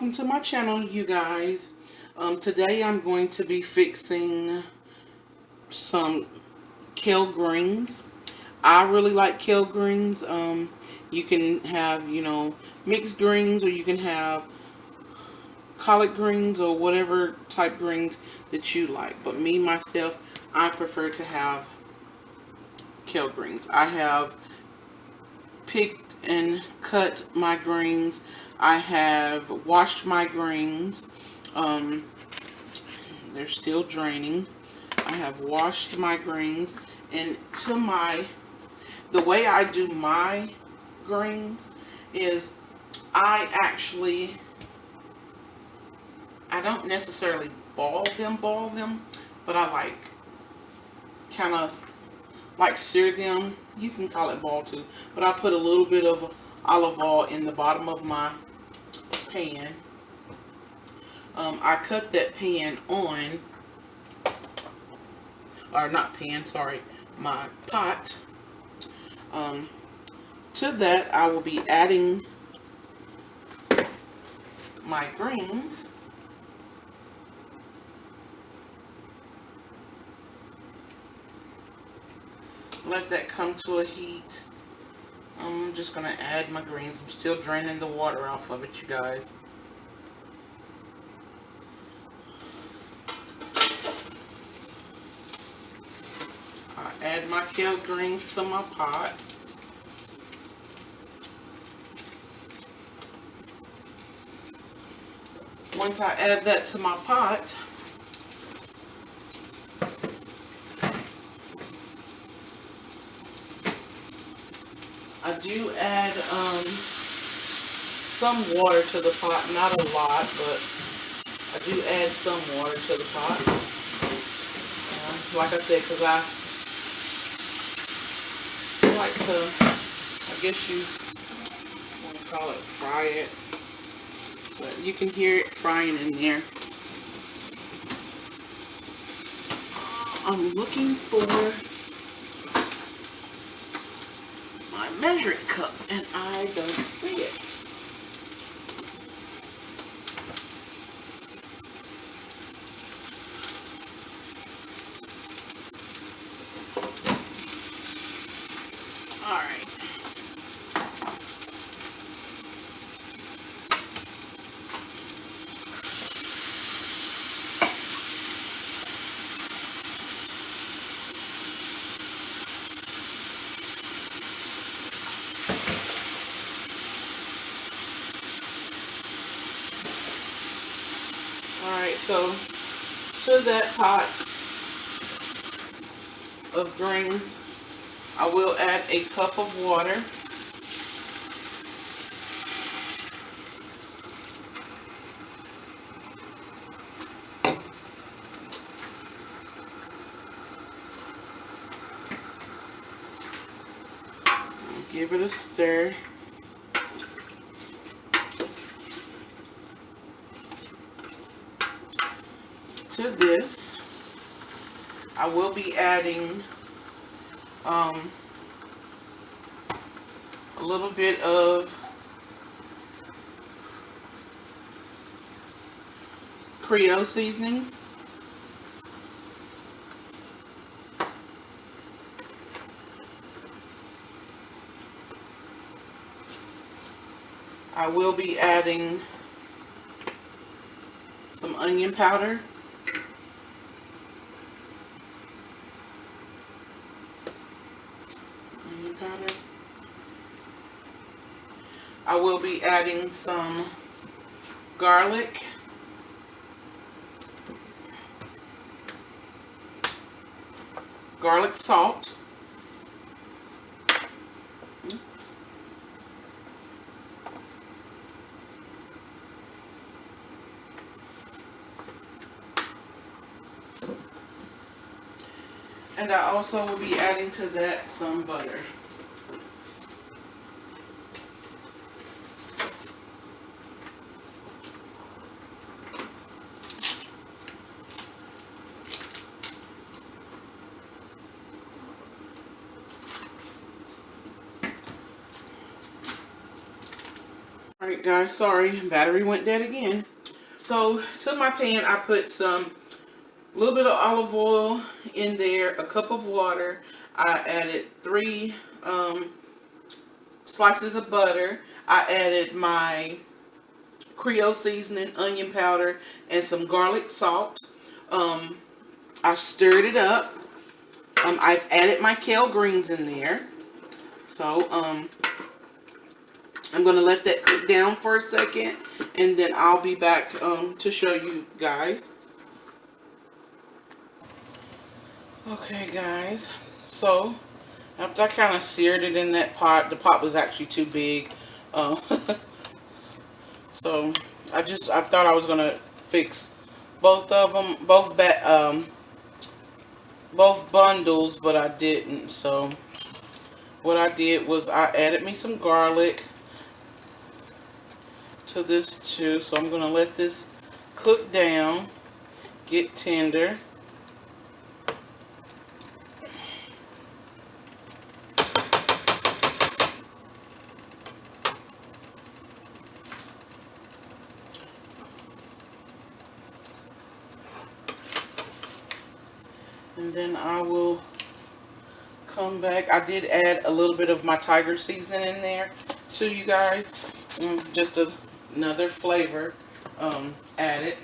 welcome to my channel, you guys. Today I'm going to be fixing some kale greens. I really like kale greens. You can have, mixed greens, or you can have collard greens, or whatever type greens that you like. But me, myself, I prefer to have kale greens. I have picked and cut my greens. I have washed my greens. They're still draining. I have washed my greens, and the way I do my greens is I don't necessarily boil them, but I kind of sear them. You can call it boil too, but I put a little bit of olive oil in the bottom of my pan. I cut that pan on, or not pan, sorry, my pot. To that I will be adding my greens. Let that come to a heat. I'm just going to add my greens. I'm still draining the water off of it, you guys. I add my kale greens to my pot. Once I add that to my pot, I do add some water to the pot, not a lot, but I do add some water to the pot. Like I said, because I like to, I guess you want to call it fry it, but you can hear it frying in there. I'm looking for my measuring cup, and I don't see it. Alright. Alright, so to that pot of greens, I will add a cup of water. Give it a stir. To this, I will be adding a little bit of Creole seasoning. I will be adding some onion powder. I will be adding some garlic. Garlic salt. And I also will be adding to that some butter. Alright, Alright guys, sorry, battery went dead again. So to my pan I put a little bit of olive oil in there, a cup of water. I added 3 slices of butter. I added my Creole seasoning, onion powder, and some garlic salt. I stirred it up. I've added my kale greens in there. So I'm going to let that cook down for a second, and then I'll be back to show you guys. Okay guys, so after I kind of seared it in that pot, the pot was actually too big. So I thought I was going to fix both of them, both bundles, but I didn't. So what I did was I added me some garlic to this too. So I'm going to let this cook down, get tender. And then I will come back. I did add a little bit of my tiger seasoning in there to you guys. Just another flavor added.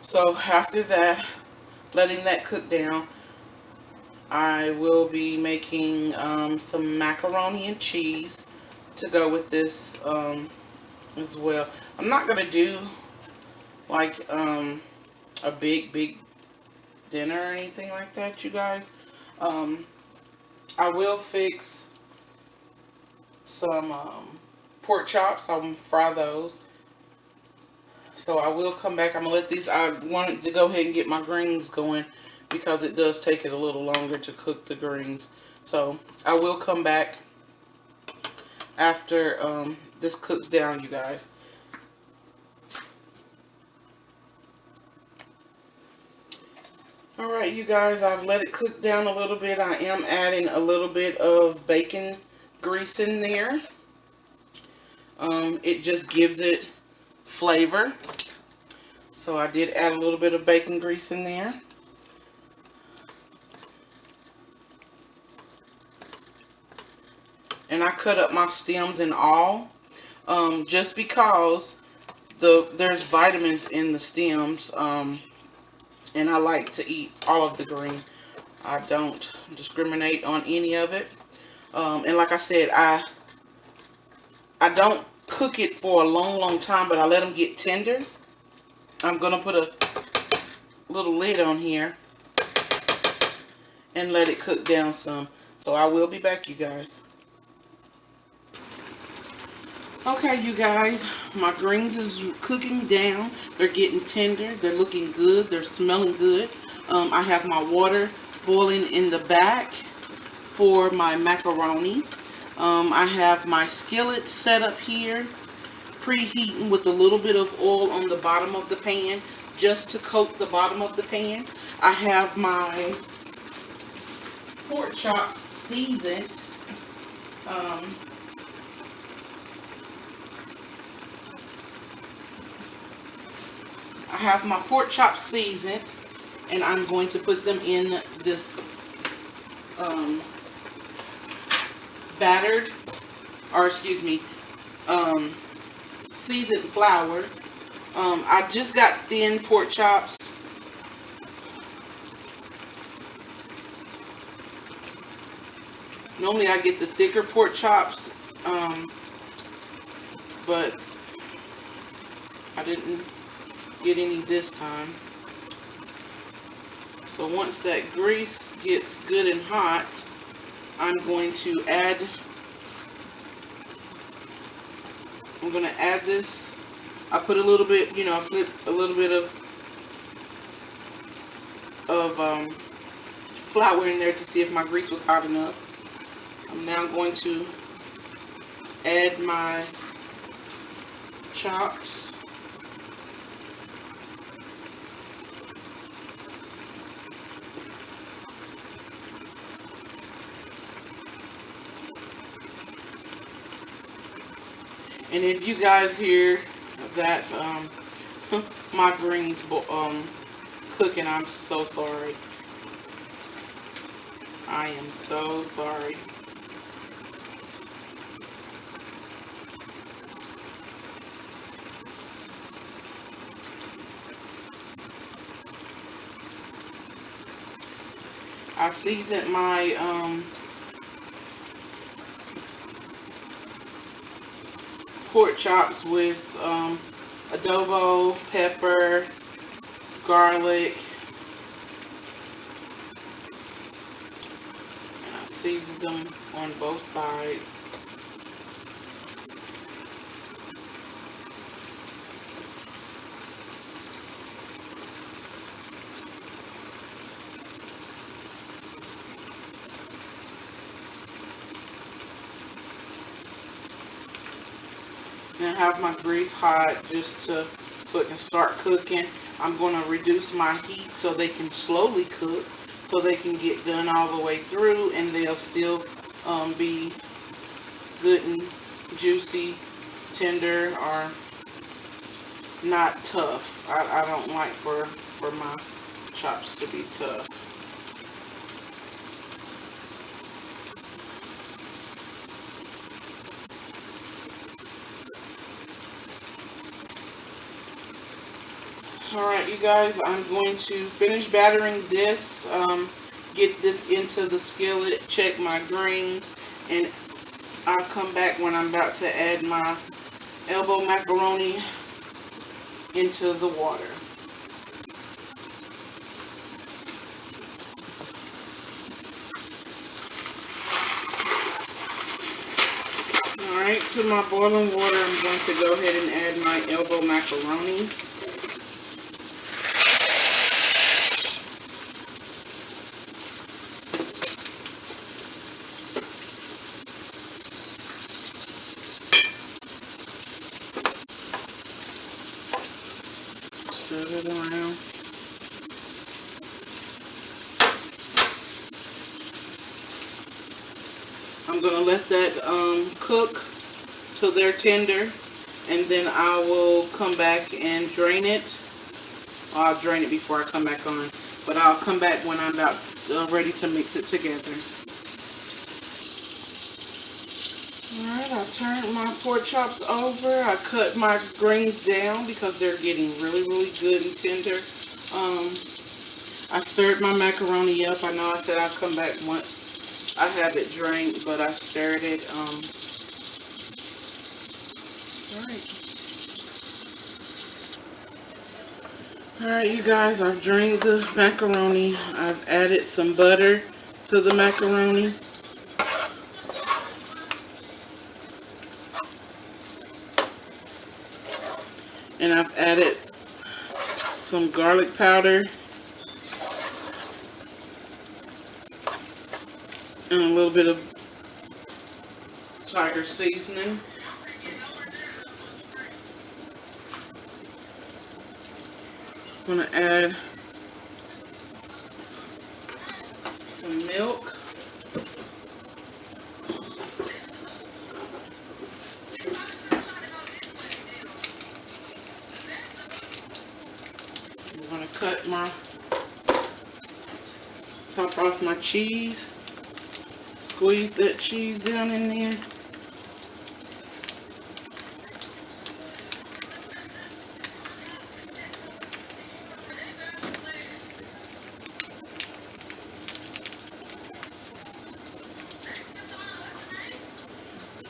So after that, letting that cook down, I will be making some macaroni and cheese to go with this as well. I'm not going to do like a big dinner or anything like that, you guys. I will fix some pork chops. I'm gonna fry those. So I will come back. I'm gonna let these. I wanted to go ahead and get my greens going because it does take it a little longer to cook the greens. So I will come back after this cooks down, you guys. Alright, you guys, I've let it cook down a little bit. I am adding a little bit of bacon grease in there. It just gives it flavor. So I did add a little bit of bacon grease in there. And I cut up my stems and all, just because there's vitamins in the stems, and I like to eat all of the green. I don't discriminate on any of it. And like I said, I don't cook it for a long time, but I let them get tender. I'm going to put a little lid on here and let it cook down some. So I will be back, you guys. Okay, you guys, my greens is cooking down. They're getting tender. They're looking good. They're smelling good. I have my water boiling in the back for my macaroni. I have my skillet set up here, preheating with a little bit of oil on the bottom of the pan, just to coat the bottom of the pan. I have my pork chops seasoned. I have my pork chops seasoned, and I'm going to put them in this battered, or excuse me, seasoned flour. I just got thin pork chops. Normally I get the thicker pork chops, but I didn't get any this time. So once that grease gets good and hot, I'm going to add this. I put a little bit, you know, I flipped a little bit of flour in there to see if my grease was hot enough. I'm now going to add my chops. And if you guys hear that my greens cooking, I'm so sorry. I am so sorry. I seasoned my pork chops with adobo, pepper, garlic, and I seasoned them on both sides. And have my grease hot just so it can start cooking. I'm going to reduce my heat so they can slowly cook, so they can get done all the way through, and they'll still be good and juicy, tender, or not tough. I don't like for my chops to be tough. Alright, you guys, I'm going to finish battering this, get this into the skillet, check my greens, and I'll come back when I'm about to add my elbow macaroni into the water. Alright, to my boiling water, I'm going to go ahead and add my elbow macaroni. Stir it around. I'm going to let that cook till they're tender, and then I will come back and drain it. I'll drain it before I come back on, but I'll come back when I'm about ready to mix it together. Alright, I turned my pork chops over. I cut my greens down because they're getting really good and tender. I stirred my macaroni up. I know I said I'll come back once I have it drained, but I stirred it. Alright, you guys, I've drained the macaroni. I've added some butter to the macaroni. And I've added some garlic powder and a little bit of tiger seasoning. I'm going to add some milk. I'm going to cut my top off my cheese. Squeeze that cheese down in there.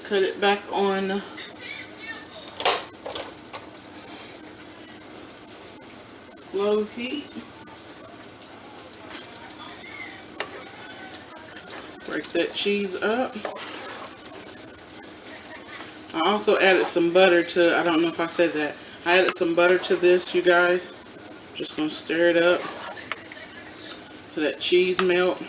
Cut it back on low heat. Break that cheese up. I also added some butter to, I don't know if I said that, I added some butter to this, you guys. Just going to stir it up so that cheese melt.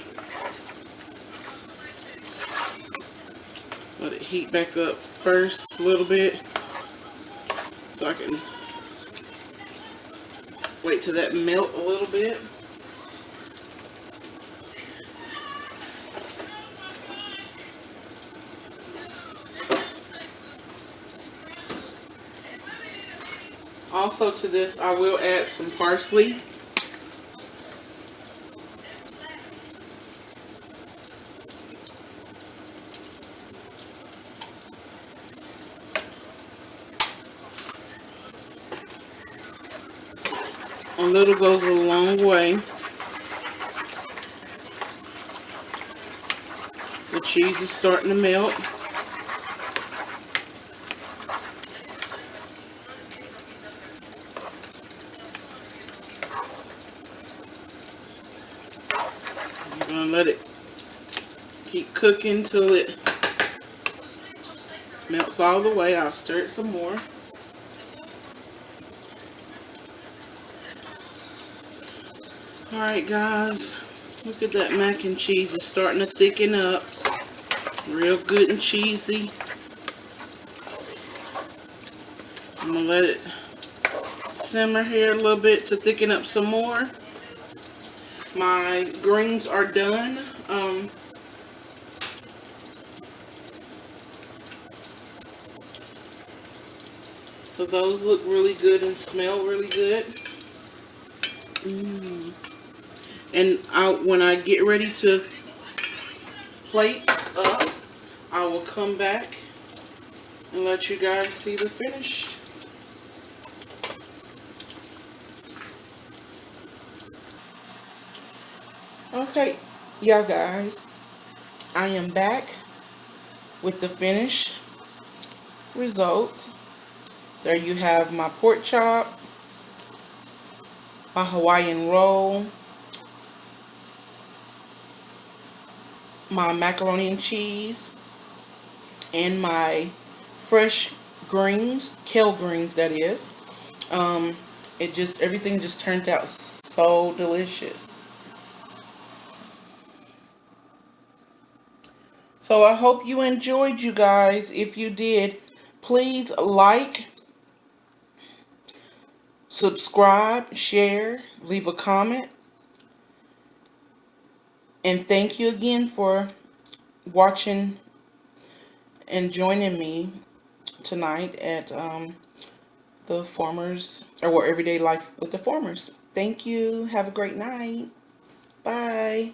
Let it heat back up first a little bit so I can wait till that melt a little bit. Also to this, I will add some parsley. A little goes a long way. The cheese is starting to melt. I'm going to let it keep cooking till it melts all the way. I'll stir it some more. Alright guys, look at that mac and cheese. It's starting to thicken up. Real good and cheesy. I'm going to let it simmer here a little bit to thicken up some more. My greens are done. So those look really good and smell really good. And when I get ready to plate up, I will come back and let you guys see the finish. Okay, y'all guys, I am back with the finished results. There you have my pork chop, my Hawaiian roll, my macaroni and cheese, and my fresh greens, kale greens that is. Everything just turned out so delicious. So I hope you enjoyed, you guys. If you did, please like, subscribe, share, leave a comment. And thank you again for watching and joining me tonight at the Farmers, or Everyday Life with the Farmers. Thank you. Have a great night. Bye.